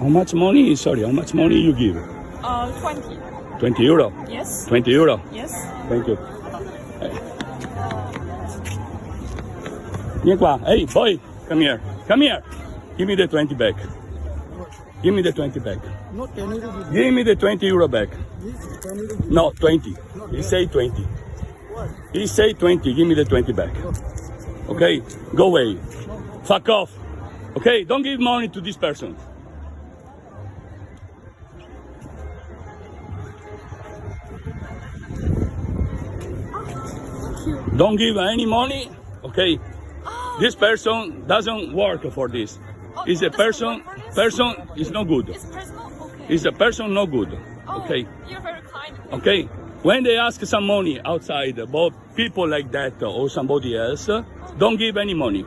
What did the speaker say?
How much money? Sorry, how much money you give? 20. 20 euro? Yes. 20 euro? Yes. Thank you. Vieni qua. Hey, boy, come here. Come here. Give me the 20 back. Give me the 20 back. No, 10 rupees. Give me the 20 euro back. This 10 rupees. No, 20. He say 20. He say 20. Give me the 20 back. Okay? Go away. Fuck off. Okay? Don't give money to this person. Don't give any money. Okay? This person doesn't work for this. Is a person is no good. It's personal? Okay. Is a person no good. Okay? You're very kind. Okay? When they ask some money outside about people like that or somebody else, don't give any money.